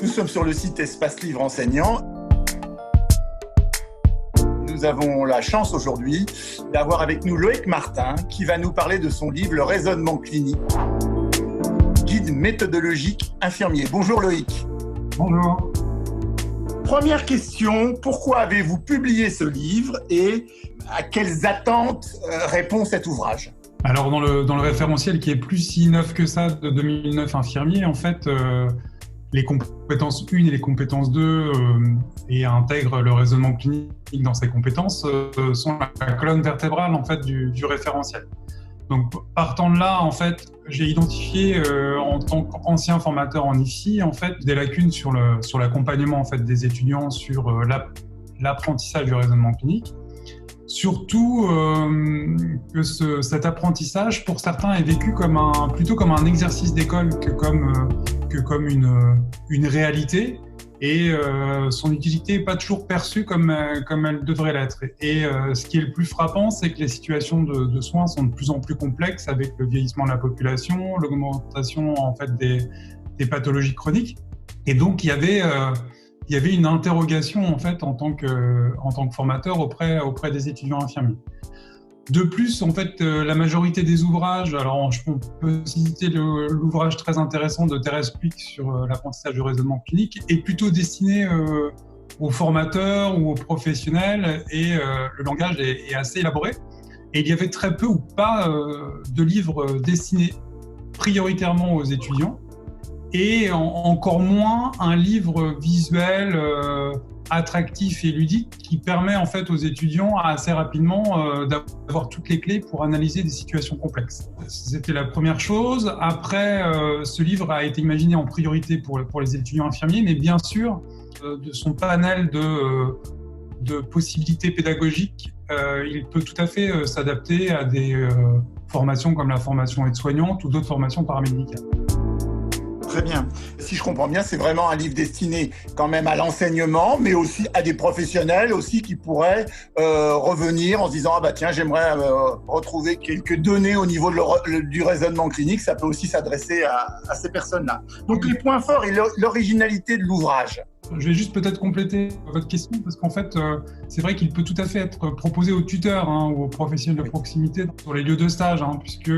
Nous sommes sur le site Espace Livre Enseignant. Nous avons la chance aujourd'hui d'avoir avec nous Loïc Martin qui va nous parler de son livre « Le raisonnement clinique, guide méthodologique infirmier ». Bonjour Loïc. Bonjour. Première question, pourquoi avez-vous publié ce livre et à quelles attentes répond cet ouvrage ? Alors dans le référentiel qui est plus si neuf que ça de 2009 infirmier, en fait, les compétences 1 et les compétences 2 et intègrent le raisonnement clinique dans ces compétences sont la colonne vertébrale en fait du référentiel. Donc partant de là, en fait, j'ai identifié en tant qu'ancien formateur en IFSI en fait des lacunes sur l'accompagnement en fait des étudiants sur l'apprentissage du raisonnement clinique. Surtout que cet apprentissage, pour certains, est vécu plutôt comme un exercice d'école que comme une réalité, et son utilité n'est pas toujours perçue comme elle devrait l'être. Et ce qui est le plus frappant, c'est que les situations de soins sont de plus en plus complexes avec le vieillissement de la population, l'augmentation en fait des pathologies chroniques, et donc il y avait une interrogation en fait en tant que formateur auprès des étudiants infirmiers. De plus, en fait, la majorité des ouvrages, alors on peut citer l'ouvrage très intéressant de Thérèse Puig sur l'apprentissage du raisonnement clinique, est plutôt destiné aux formateurs ou aux professionnels, et le langage est assez élaboré. Et il y avait très peu ou pas de livres destinés prioritairement aux étudiants, et encore moins un livre visuel attractif et ludique qui permet en fait aux étudiants assez rapidement d'avoir toutes les clés pour analyser des situations complexes. C'était la première chose. Après, ce livre a été imaginé en priorité pour les étudiants infirmiers, mais bien sûr, de son panel de possibilités pédagogiques, il peut tout à fait s'adapter à des formations comme la formation aide-soignante ou d'autres formations paramédicales. Très bien. Si je comprends bien, c'est vraiment un livre destiné quand même à l'enseignement, mais aussi à des professionnels aussi qui pourraient revenir en se disant « Ah bah tiens, j'aimerais retrouver quelques données au niveau du raisonnement clinique ». Ça peut aussi s'adresser à ces personnes-là. Donc les points forts et l'originalité de l'ouvrage. Je vais juste peut-être compléter votre question, parce qu'en fait, c'est vrai qu'il peut tout à fait être proposé aux tuteurs ou aux professionnels de proximité sur les lieux de stage, puisque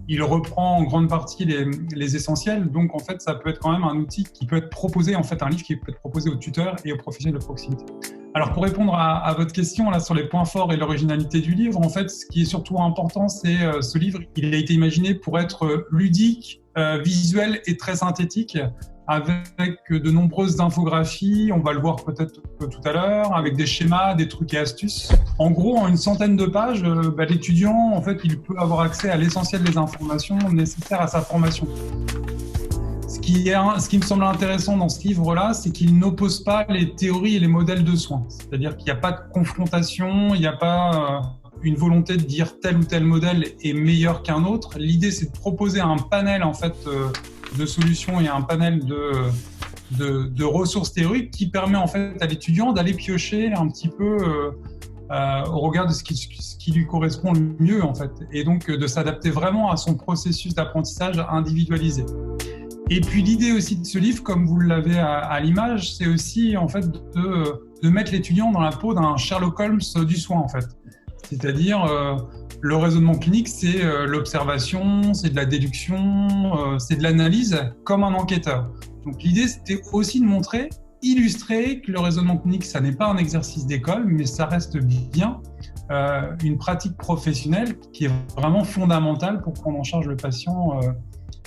il reprend en grande partie les essentiels. Donc, en fait, ça peut être quand même un outil qui peut être proposé, en fait, un livre qui peut être proposé aux tuteurs et aux professionnels de proximité. Alors, pour répondre à votre question là sur les points forts et l'originalité du livre, en fait, ce qui est surtout important, c'est ce livre, il a été imaginé pour être ludique, visuel et très synthétique, avec de nombreuses infographies, on va le voir peut-être tout à l'heure, avec des schémas, des trucs et astuces. En gros, en une centaine de pages, l'étudiant, en fait, il peut avoir accès à l'essentiel des informations nécessaires à sa formation. Ce qui me semble intéressant dans ce livre-là, c'est qu'il n'oppose pas les théories et les modèles de soins. C'est-à-dire qu'il n'y a pas de confrontation, il n'y a pas une volonté de dire tel ou tel modèle est meilleur qu'un autre. L'idée, c'est de proposer un panel, en fait, de solutions et un panel de ressources théoriques qui permet en fait à l'étudiant d'aller piocher un petit peu au regard de ce qui lui correspond le mieux en fait, et donc de s'adapter vraiment à son processus d'apprentissage individualisé. Et puis l'idée aussi de ce livre, comme vous l'avez à l'image, c'est aussi en fait de mettre l'étudiant dans la peau d'un Sherlock Holmes du soin en fait. C'est-à-dire, le raisonnement clinique, c'est l'observation, c'est de la déduction, c'est de l'analyse comme un enquêteur. Donc l'idée, c'était aussi de montrer, illustrer que le raisonnement clinique, ça n'est pas un exercice d'école, mais ça reste bien une pratique professionnelle qui est vraiment fondamentale pour prendre en charge le patient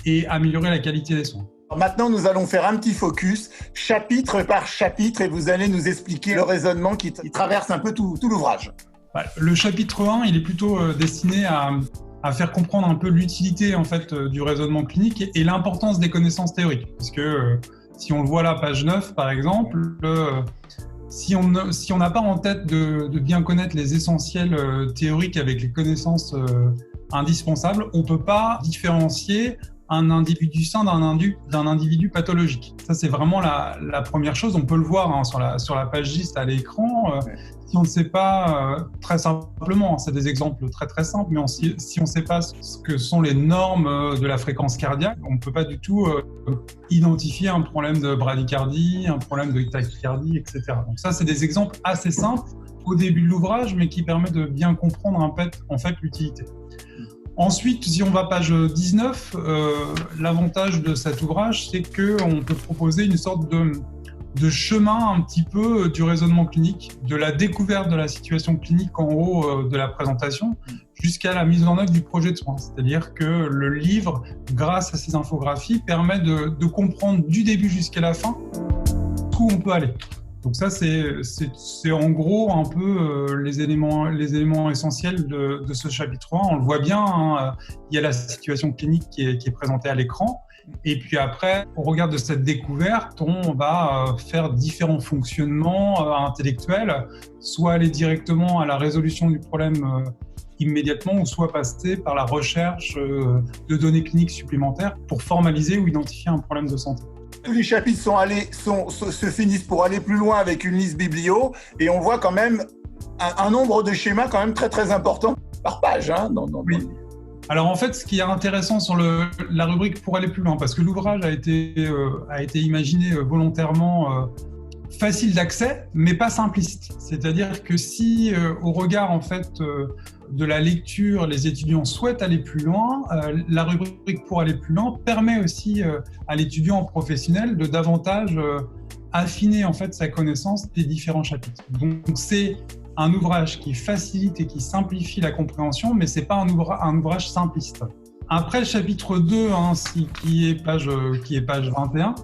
et améliorer la qualité des soins. Maintenant, nous allons faire un petit focus, chapitre par chapitre, et vous allez nous expliquer le raisonnement qui traverse un peu tout l'ouvrage. Le chapitre 1, il est plutôt destiné à faire comprendre un peu l'utilité en fait, du raisonnement clinique et l'importance des connaissances théoriques. Parce que si on le voit là, page 9 par exemple, si on n'a pas en tête de bien connaître les essentiels théoriques avec les connaissances indispensables, on ne peut pas différencier un individu sain d'un individu pathologique. Ça, c'est vraiment la première chose. On peut le voir hein, sur la page 10 à l'écran. Si on ne sait pas, très simplement, c'est des exemples très très simples, mais si on ne sait pas ce que sont les normes de la fréquence cardiaque, on ne peut pas du tout identifier un problème de bradycardie, un problème de tachycardie, etc. Donc ça, c'est des exemples assez simples au début de l'ouvrage, mais qui permettent de bien comprendre en fait l'utilité. Ensuite, si on va page 19, l'avantage de cet ouvrage, c'est qu'on peut proposer une sorte de chemin un petit peu du raisonnement clinique, de la découverte de la situation clinique en haut de la présentation, jusqu'à la mise en œuvre du projet de soins. C'est-à-dire que le livre, grâce à ces infographies, permet de comprendre du début jusqu'à la fin où on peut aller. Donc ça, c'est en gros un peu les éléments essentiels de ce chapitre 1. On le voit bien, hein, il y a la situation clinique qui est présentée à l'écran. Et puis après, au regard de cette découverte, on va faire différents fonctionnements intellectuels, soit aller directement à la résolution du problème immédiatement, ou soit passer par la recherche de données cliniques supplémentaires pour formaliser ou identifier un problème de santé. Tous les chapitres se finissent pour aller plus loin avec une liste biblio, et on voit quand même un nombre de schémas quand même très très important par page. Hein, oui. Alors en fait, ce qui est intéressant sur la rubrique pour aller plus loin, parce que l'ouvrage a été imaginé volontairement facile d'accès, mais pas simplicite. C'est-à-dire que si, au regard en fait de la lecture, les étudiants souhaitent aller plus loin, la rubrique pour aller plus loin permet aussi à l'étudiant professionnel de davantage affiner en fait sa connaissance des différents chapitres. Donc c'est un ouvrage qui facilite et qui simplifie la compréhension, mais c'est pas un ouvrage simpliste. Après le chapitre 2, hein, qui est page 21,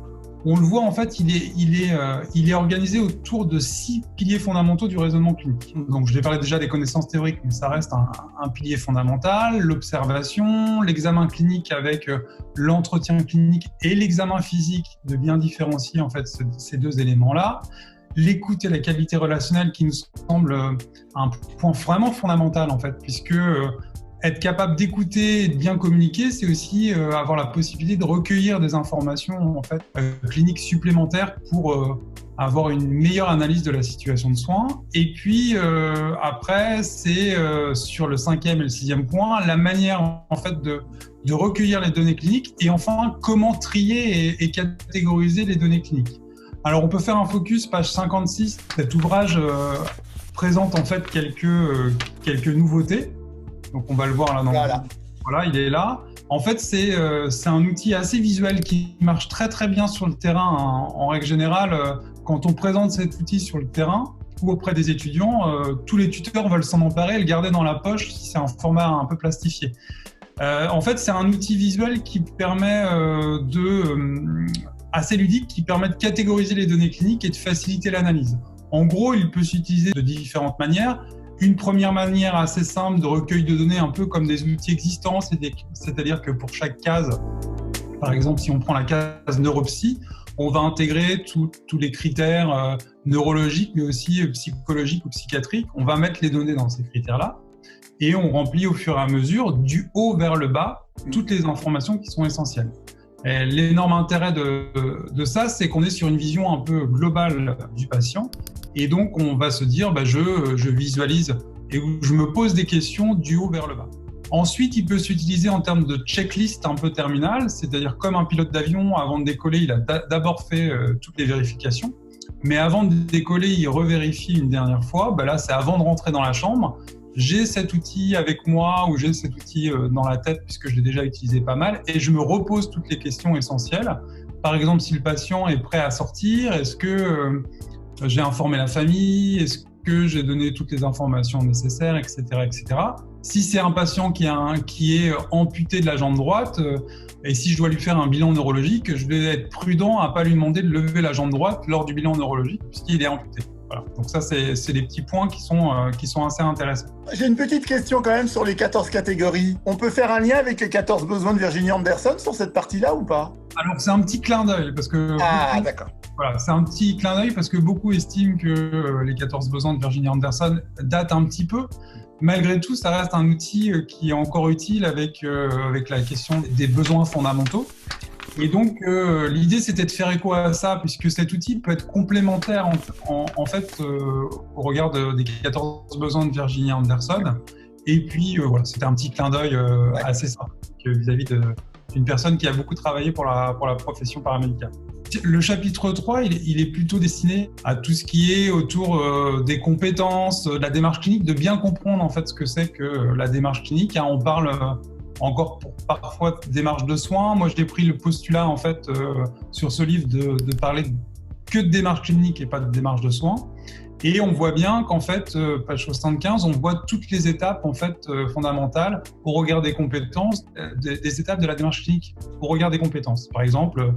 on le voit en fait, il est organisé autour de 6 piliers fondamentaux du raisonnement clinique. Donc je l'ai parlé déjà des connaissances théoriques, mais ça reste un pilier fondamental, l'observation, l'examen clinique avec l'entretien clinique et l'examen physique, de bien différencier en fait ces deux éléments-là. L'écoute et la qualité relationnelle qui nous semble un point vraiment fondamental en fait, puisque être capable d'écouter et de bien communiquer, c'est aussi avoir la possibilité de recueillir des informations en fait, cliniques supplémentaires pour avoir une meilleure analyse de la situation de soins. Et puis après, c'est sur le 5e et le 6e point, la manière en fait de recueillir les données cliniques et enfin comment trier et catégoriser les données cliniques. Alors on peut faire un focus, page 56. Cet ouvrage présente en fait quelques nouveautés. Donc on va le voir là. Voilà, il est là. En fait, c'est un outil assez visuel qui marche très très bien sur le terrain. Hein. En règle générale, quand on présente cet outil sur le terrain ou auprès des étudiants, tous les tuteurs veulent s'en emparer et le garder dans la poche si c'est un format un peu plastifié. En fait, c'est un outil visuel qui permet assez ludique, qui permet de catégoriser les données cliniques et de faciliter l'analyse. En gros, il peut s'utiliser de différentes manières. Une première manière assez simple de recueil de données, un peu comme des outils existants, c'est-à-dire que pour chaque case, par exemple, si on prend la case neuropsy, on va intégrer tous les critères neurologiques, mais aussi psychologiques ou psychiatriques. On va mettre les données dans ces critères-là et on remplit au fur et à mesure, du haut vers le bas, toutes les informations qui sont essentielles. Et l'énorme intérêt de ça, c'est qu'on est sur une vision un peu globale du patient. Et donc, on va se dire, je visualise et je me pose des questions du haut vers le bas. Ensuite, il peut s'utiliser en termes de checklist un peu terminal, c'est-à-dire comme un pilote d'avion, avant de décoller, il a d'abord fait toutes les vérifications. Mais avant de décoller, il revérifie une dernière fois. Là, c'est avant de rentrer dans la chambre. J'ai cet outil avec moi ou j'ai cet outil dans la tête puisque je l'ai déjà utilisé pas mal et je me repose toutes les questions essentielles. Par exemple, si le patient est prêt à sortir, est-ce que j'ai informé la famille, est-ce que j'ai donné toutes les informations nécessaires, etc., etc. Si c'est un patient qui est amputé de la jambe droite et si je dois lui faire un bilan neurologique, je vais être prudent à ne pas lui demander de lever la jambe droite lors du bilan neurologique puisqu'il est amputé. Voilà. Donc ça, c'est des petits points qui sont assez intéressants. J'ai une petite question quand même sur les 14 catégories. On peut faire un lien avec les 14 besoins de Virginie Anderson sur cette partie-là ou pas? Alors, c'est un petit clin d'œil parce que... D'accord. Voilà, c'est un petit clin d'œil parce que beaucoup estiment que les 14 besoins de Virginie Anderson datent un petit peu. malgré tout, ça reste un outil qui est encore utile avec la question des besoins fondamentaux. Et donc, l'idée, c'était de faire écho à ça, puisque cet outil peut être complémentaire en fait au regard des 14 besoins de Virginia Anderson. Et puis, voilà, c'était un petit clin d'œil assez sympathique vis-à-vis d'une personne qui a beaucoup travaillé pour la profession paramédicale. Le chapitre 3, il est plutôt destiné à tout ce qui est autour des compétences, de la démarche clinique, de bien comprendre en fait ce que c'est que la démarche clinique. On parle encore parfois de démarche de soins. Moi, j'ai pris le postulat en fait sur ce livre de parler que de démarche clinique et pas de démarche de soins. Et on voit bien qu'en fait, page 75, on voit toutes les étapes en fait fondamentales au regard des compétences, des étapes de la démarche clinique au regard des compétences. Par exemple,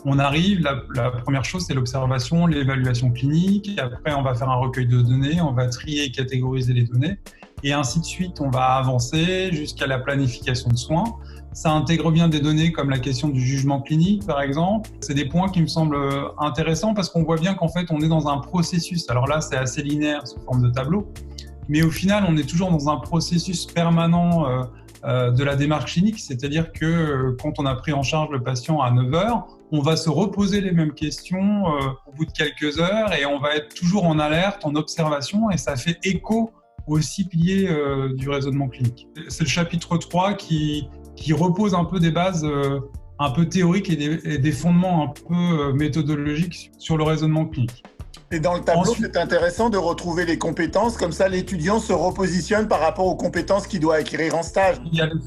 on arrive, la première chose, c'est l'observation, l'évaluation clinique. Et après, on va faire un recueil de données, on va trier et catégoriser les données. Et ainsi de suite, on va avancer jusqu'à la planification de soins. Ça intègre bien des données comme la question du jugement clinique, par exemple. C'est des points qui me semblent intéressants parce qu'on voit bien qu'en fait, on est dans un processus. Alors là, c'est assez linéaire sous forme de tableau. Mais au final, on est toujours dans un processus permanent de la démarche clinique. C'est-à-dire que quand on a pris en charge le patient à 9 heures, on va se reposer les mêmes questions au bout de quelques heures et on va être toujours en alerte, en observation. Et ça fait écho aux 6 piliers du raisonnement clinique. C'est le chapitre 3 qui repose un peu des bases un peu théoriques et des fondements un peu méthodologiques sur le raisonnement clinique. Et dans le tableau, c'est intéressant de retrouver les compétences, comme ça l'étudiant se repositionne par rapport aux compétences qu'il doit acquérir en stage. Il y a le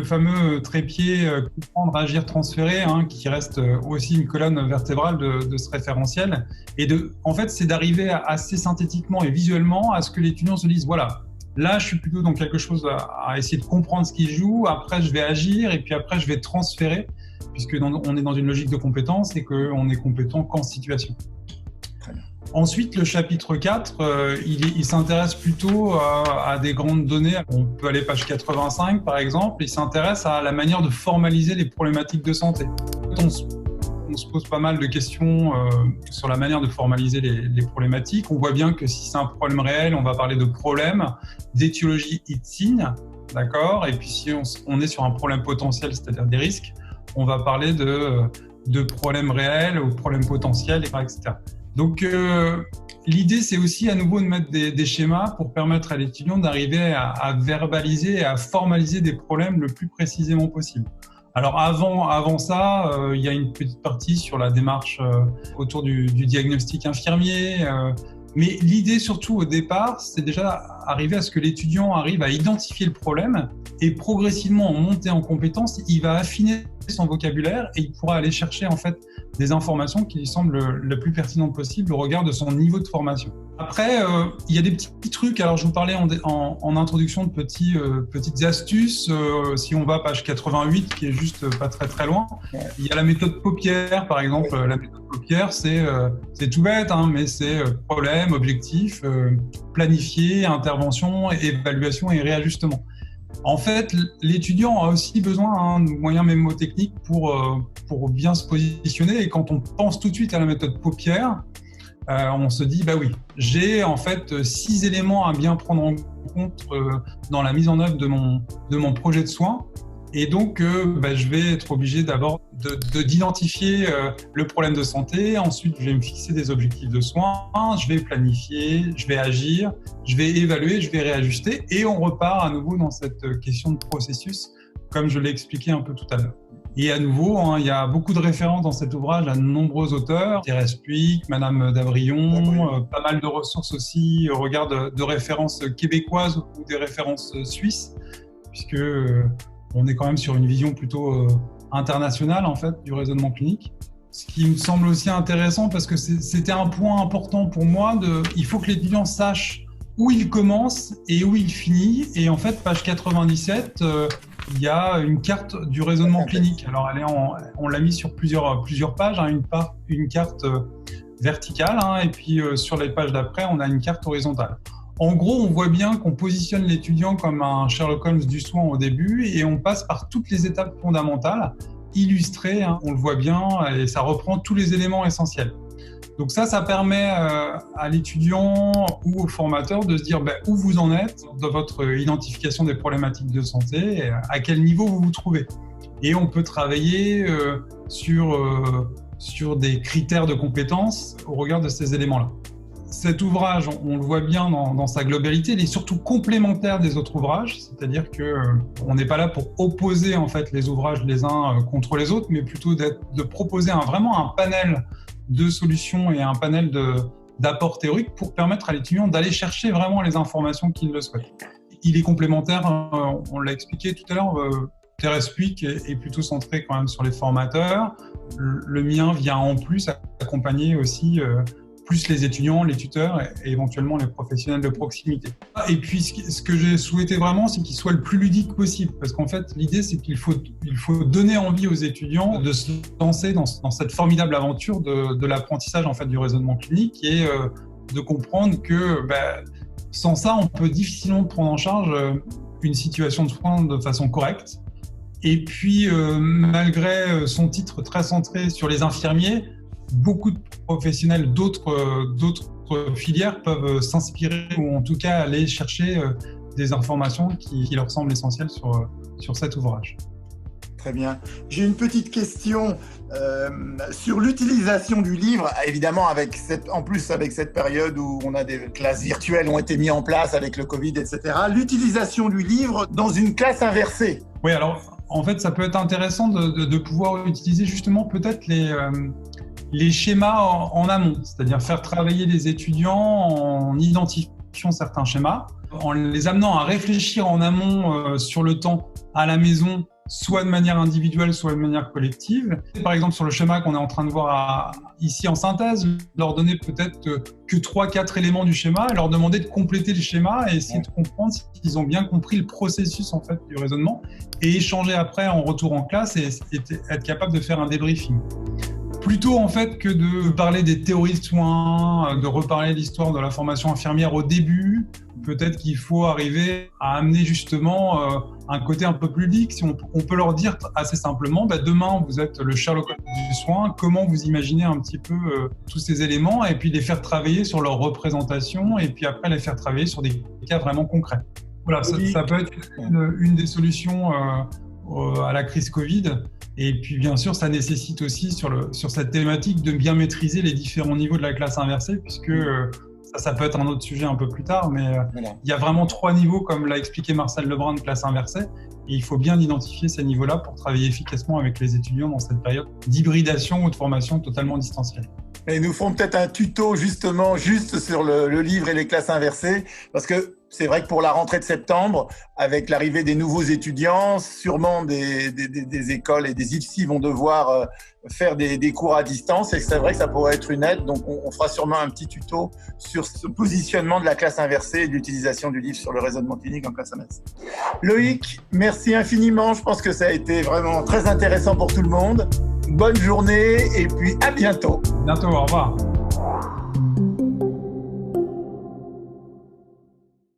fameux trépied comprendre, agir, transférer, qui reste aussi une colonne vertébrale de ce référentiel. Et en fait, c'est d'arriver assez synthétiquement et visuellement à ce que l'étudiant se dise, voilà, là, je suis plutôt dans quelque chose à essayer de comprendre ce qu'il joue, après je vais agir et puis après je vais transférer, puisque on est dans une logique de compétence et qu'on est compétent qu'en situation. Ensuite, le chapitre 4, il s'intéresse plutôt à des grandes données. On peut aller page 85, par exemple. Il s'intéresse à la manière de formaliser les problématiques de santé. On se pose pas mal de questions sur la manière de formaliser les problématiques. On voit bien que si c'est un problème réel, on va parler de problème, d'étiologie et de signe, d'accord ? Et puis si on est sur un problème potentiel, c'est-à-dire des risques, on va parler de problèmes réels ou problèmes potentiels, etc. Donc, l'idée, c'est aussi à nouveau de mettre des schémas pour permettre à l'étudiant d'arriver à verbaliser et à formaliser des problèmes le plus précisément possible. Alors, avant ça, il y a une petite partie sur la démarche autour du diagnostic infirmier. Mais l'idée, surtout au départ, c'est déjà arriver à ce que l'étudiant arrive à identifier le problème et progressivement, en monter en compétence, il va affiner son vocabulaire et il pourra aller chercher en fait des informations qui lui semblent le plus pertinentes possible au regard de son niveau de formation. Après, il y a des petits trucs. Alors, je vous parlais en introduction de petites astuces. Si on va à page 88, qui est juste pas très très loin, il y a la méthode paupière, par exemple. La méthode paupière, c'est tout bête, mais c'est problème, objectif, planifier, intervention, évaluation et réajustement. En fait, l'étudiant a aussi besoin de moyens mémotechniques pour bien se positionner. Et quand on pense tout de suite à la méthode paupière, on se dit, bah oui, j'ai en fait 6 éléments à bien prendre en compte dans la mise en œuvre de mon projet de soins. Et donc, je vais être obligé d'abord d'identifier le problème de santé. Ensuite, je vais me fixer des objectifs de soins. Je vais planifier, je vais agir, je vais évaluer, je vais réajuster. Et on repart à nouveau dans cette question de processus, comme je l'ai expliqué un peu tout à l'heure. Et à nouveau, il y a beaucoup de références dans cet ouvrage à de nombreux auteurs. Thérèse Puig, Madame Dabrion, pas mal de ressources aussi au regard de références québécoises ou des références suisses, puisque on est quand même sur une vision plutôt internationale en fait du raisonnement clinique. Ce qui me semble aussi intéressant parce que c'était un point important pour moi. Il faut que l'étudiant sache où il commence et où il finit. Et en fait, page 97, il y a une carte du raisonnement clinique. Alors, on l'a mis sur plusieurs pages, une carte verticale, et puis sur les pages d'après, on a une carte horizontale. En gros, on voit bien qu'on positionne l'étudiant comme un Sherlock Holmes du soin au début et on passe par toutes les étapes fondamentales, illustrées, on le voit bien, et ça reprend tous les éléments essentiels. Donc ça permet à l'étudiant ou au formateur de se dire où vous en êtes dans votre identification des problématiques de santé, et à quel niveau vous vous trouvez. Et on peut travailler sur des critères de compétences au regard de ces éléments-là. Cet ouvrage, on le voit bien dans sa globalité, il est surtout complémentaire des autres ouvrages, c'est-à-dire qu'on n'est pas là pour opposer en fait les ouvrages les uns contre les autres, mais plutôt de proposer vraiment un panel de solutions et un panel d'apports théoriques pour permettre à l'étudiant d'aller chercher vraiment les informations qu'il le souhaite. Il est complémentaire, on l'a expliqué tout à l'heure, TerraSpeak est plutôt centré quand même sur les formateurs. Le mien vient en plus accompagner aussi plus les étudiants, les tuteurs et éventuellement les professionnels de proximité. Et puis ce que j'ai souhaité vraiment, c'est qu'il soit le plus ludique possible, parce qu'en fait l'idée c'est qu'il faut donner envie aux étudiants de se lancer dans cette formidable aventure de l'apprentissage en fait du raisonnement clinique, et de comprendre que sans ça on peut difficilement prendre en charge une situation de soins de façon correcte. Et puis malgré son titre très centré sur les infirmiers, beaucoup de professionnels d'autres filières peuvent s'inspirer ou en tout cas aller chercher des informations qui leur semblent essentielles sur cet ouvrage. Très bien. J'ai une petite question sur l'utilisation du livre, évidemment en plus avec cette période où on a des classes virtuelles ont été mises en place avec le Covid, etc. L'utilisation du livre dans une classe inversée. Oui, alors en fait ça peut être intéressant de pouvoir utiliser justement peut-être les schémas en amont, c'est-à-dire faire travailler les étudiants en identifiant certains schémas, en les amenant à réfléchir en amont sur le temps à la maison, soit de manière individuelle, soit de manière collective. Par exemple, sur le schéma qu'on est en train de voir ici en synthèse, leur donner peut-être que 3-4 éléments du schéma et leur demander de compléter le schéma et essayer de comprendre s'ils ont bien compris le processus en fait, du raisonnement, et échanger après en retour en classe et être capable de faire un débriefing. Plutôt en fait que de parler des théories de soins, de reparler l'histoire de la formation infirmière au début, peut-être qu'il faut arriver à amener justement un côté un peu plus ludique. Si on peut leur dire assez simplement, demain vous êtes le Sherlock Holmes du soin, comment vous imaginez un petit peu tous ces éléments, et puis les faire travailler sur leur représentation, et puis après les faire travailler sur des cas vraiment concrets. Voilà, ça peut être une des solutions à la crise Covid. Et puis bien sûr, ça nécessite aussi sur cette thématique de bien maîtriser les différents niveaux de la classe inversée, puisque ça peut être un autre sujet un peu plus tard, mais il y a vraiment 3 niveaux, comme l'a expliqué Marcel Lebrun, de classe inversée, et il faut bien identifier ces niveaux-là pour travailler efficacement avec les étudiants dans cette période d'hybridation ou de formation totalement distancielle. Et nous ferons peut-être un tuto justement juste sur le livre et les classes inversées, parce que c'est vrai que pour la rentrée de septembre, avec l'arrivée des nouveaux étudiants, sûrement des écoles et des IFSI vont devoir faire des cours à distance, et c'est vrai que ça pourrait être une aide. Donc on fera sûrement un petit tuto sur ce positionnement de la classe inversée et de l'utilisation du livre sur le raisonnement clinique en classe inversée. Loïc, merci infiniment. Je pense que ça a été vraiment très intéressant pour tout le monde. Bonne journée et puis à bientôt. Bientôt, au revoir.